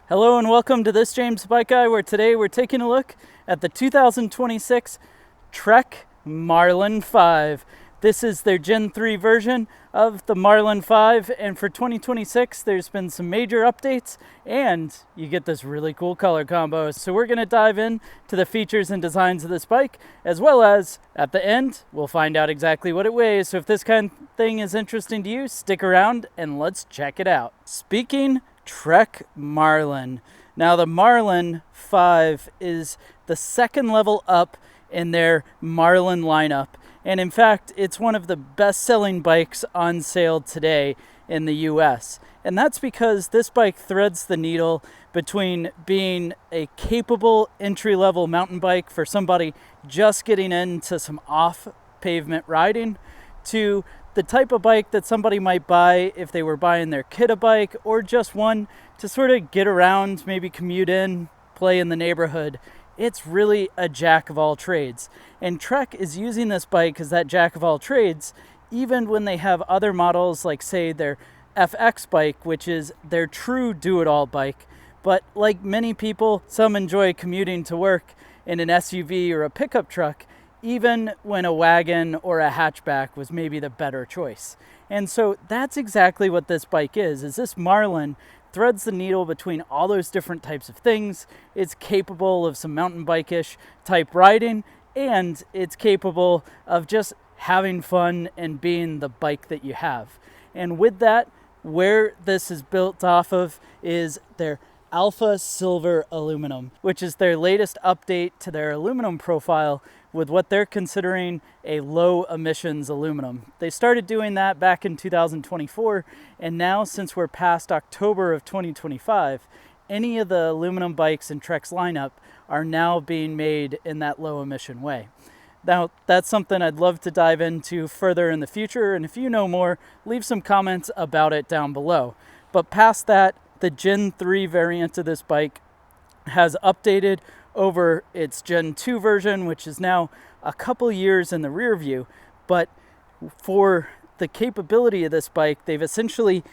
Hello and welcome to this James Bike Guy, where today we're taking a look at the 2026 Trek Marlin 5. This is their Gen 3 version of the Marlin 5, and for 2026 there's been some major updates and you get this really cool color combo. So we're going to dive in to the features and designs of this bike, as well as at the end we'll find out exactly what it weighs. So if this kind of thing is interesting to you, stick around and let's check it out. Speaking Trek Marlin. Now the Marlin 5 is the second level up in their Marlin lineup, and in fact it's one of the best-selling bikes on sale today in the US. And that's because this bike threads the needle between being a capable entry-level mountain bike for somebody just getting into some off-pavement riding, to the type of bike that somebody might buy if they were buying their kid a bike, or just one to sort of get around, maybe commute in, play in the neighborhood. It's really a jack of all trades. And Trek is using this bike as that jack of all trades, even when they have other models like, say, their FX bike, which is their true do-it-all bike. But like many people, some enjoy commuting to work in an SUV or a pickup truck, even when a wagon or a hatchback was maybe the better choice. And so that's exactly what this bike is this Marlin threads the needle between all those different types of things. It's capable of some mountain bike-ish type riding, and it's capable of just having fun and being the bike that you have. And with that, where this is built off of is their Alpha Silver Aluminum, which is their latest update to their aluminum profile with what they're considering a low emissions aluminum. They started doing that back in 2024, and now since we're past October of 2025, any of the aluminum bikes in Trek's lineup are now being made in that low emission way. Now, that's something I'd love to dive into further in the future, and if you know more, leave some comments about it down below. But past that, the Gen 3 variant of this bike has updated over its Gen 2 version, which is now a couple years in the rear view. But for the capability of this bike, they've essentially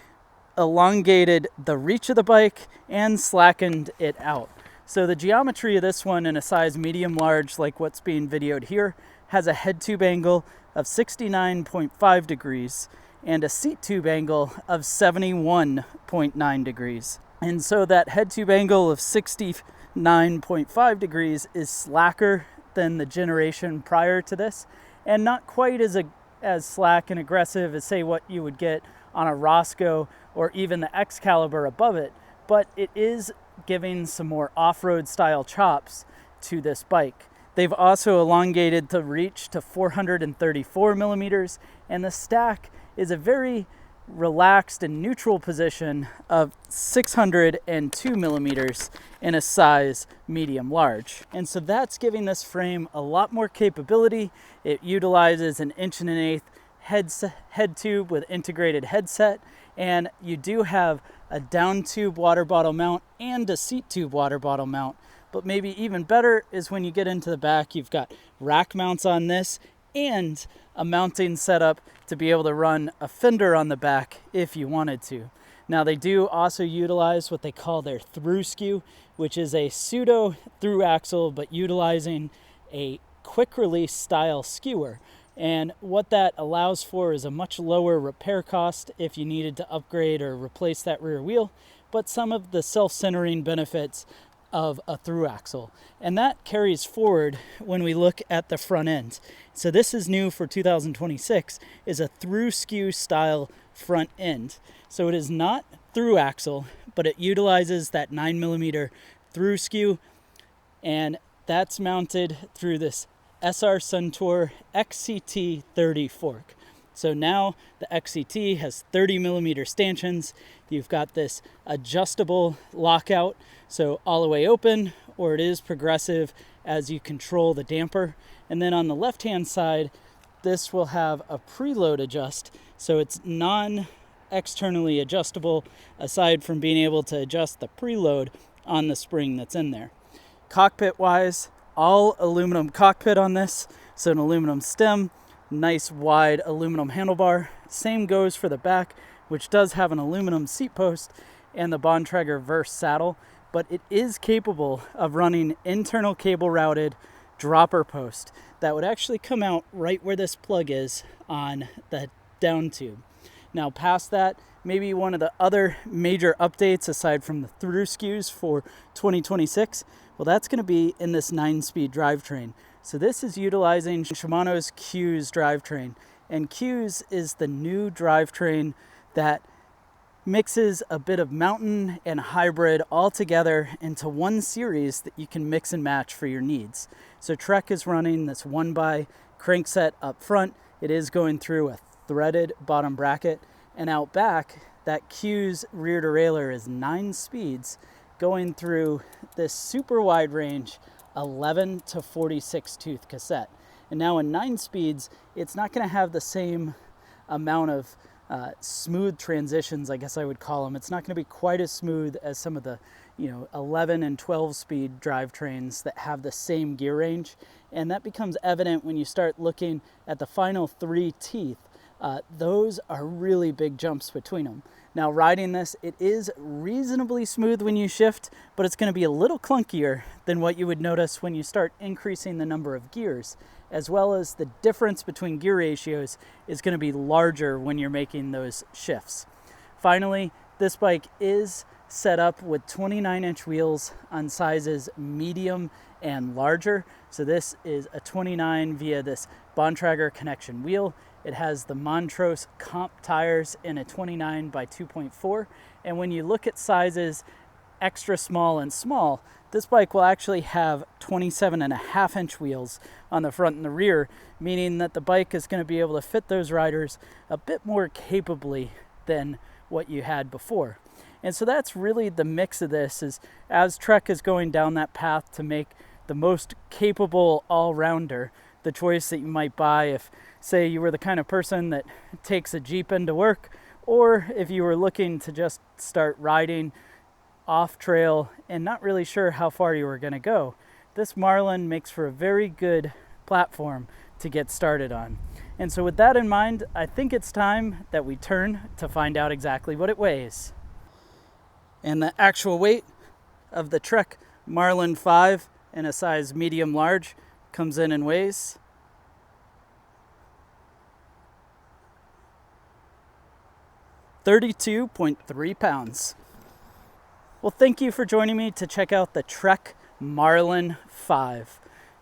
elongated the reach of the bike and slackened it out. So the geometry of this one, in a size medium-large like what's being videoed here, has a head tube angle of 69.5 degrees and a seat tube angle of 71.9 degrees. And so that head tube angle of 69.5 degrees is slacker than the generation prior to this, and not quite as slack and aggressive as, say, what you would get on a Roscoe or even the Excalibur above it, but it is giving some more off-road style chops to this bike. They've also elongated the reach to 434 millimeters, and the stack is a very relaxed and neutral position of 602 millimeters in a size medium large. And so that's giving this frame a lot more capability. It utilizes an 1.1 inch head tube with integrated headset, and you do have a down tube water bottle mount and a seat tube water bottle mount. But maybe even better is when you get into the back, you've got rack mounts on this and a mounting setup to be able to run a fender on the back if you wanted to. Now, they do also utilize what they call their through skew, which is a pseudo through axle but utilizing a quick release style skewer. And what that allows for is a much lower repair cost if you needed to upgrade or replace that rear wheel, but some of the self-centering benefits of a through axle. And that carries forward when we look at the front end. So this is new for 2026, is a through skew style front end. So it is not through axle, but it utilizes that 9mm through skew, and that's mounted through this SR Suntour XCT 30 fork. So now the XCT has 30mm stanchions. You've got this adjustable lockout, so all the way open, or it is progressive as you control the damper. And then on the left-hand side, this will have a preload adjust, so it's non-externally adjustable, aside from being able to adjust the preload on the spring that's in there. Cockpit-wise, all aluminum cockpit on this, so an aluminum stem, nice wide aluminum handlebar. Same goes for the back, which does have an aluminum seat post and the Bontrager Verse saddle, but it is capable of running internal cable routed dropper post that would actually come out right where this plug is on the down tube. Now past that, maybe one of the other major updates aside from the through skews for 2026, well, that's going to be in this 9-speed drivetrain. So this is utilizing Shimano's Cues drivetrain, and Cues is the new drivetrain that mixes a bit of mountain and hybrid all together into one series that you can mix and match for your needs. So Trek is running this 1x crankset up front. It is going through a threaded bottom bracket, and out back that Cues rear derailleur is 9 speeds going through this super wide range 11 to 46 tooth cassette. And now in 9 speeds, it's not going to have the same amount of smooth transitions, I guess I would call them. It's not going to be quite as smooth as some of the 11 and 12 speed drivetrains that have the same gear range, and that becomes evident when you start looking at the final 3 teeth. Those are really big jumps between them. Now riding this, it is reasonably smooth when you shift, but it's going to be a little clunkier than what you would notice when you start increasing the number of gears, as well as the difference between gear ratios is going to be larger when you're making those shifts. Finally, this bike is set up with 29-inch wheels on sizes medium and larger. So this is a 29 via this Bontrager connection wheel. It has the Montrose comp tires in a 29 by 2.4. And when you look at sizes extra small and small, this bike will actually have 27.5-inch wheels on the front and the rear, meaning that the bike is going to be able to fit those riders a bit more capably than what you had before. And so that's really the mix of this, is as Trek is going down that path to make the most capable all-rounder, the choice that you might buy if, say, you were the kind of person that takes a Jeep into work, or if you were looking to just start riding off trail and not really sure how far you were going to go. This Marlin makes for a very good platform to get started on. And so with that in mind, I think it's time that we turn to find out exactly what it weighs. And the actual weight of the Trek Marlin 5 in a size medium large comes in and weighs 32.3 pounds. Well, thank you for joining me to check out the Trek Marlin 5.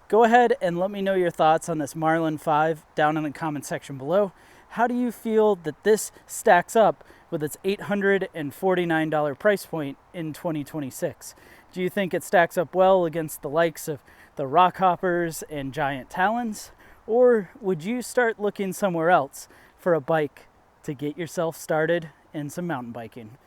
Go ahead and let me know your thoughts on this Marlin 5 down in the comment section below. How do you feel that this stacks up with its $849 price point in 2026? Do you think it stacks up well against the likes of the Rockhoppers and Giant Talons? Or would you start looking somewhere else for a bike to get yourself started in some mountain biking?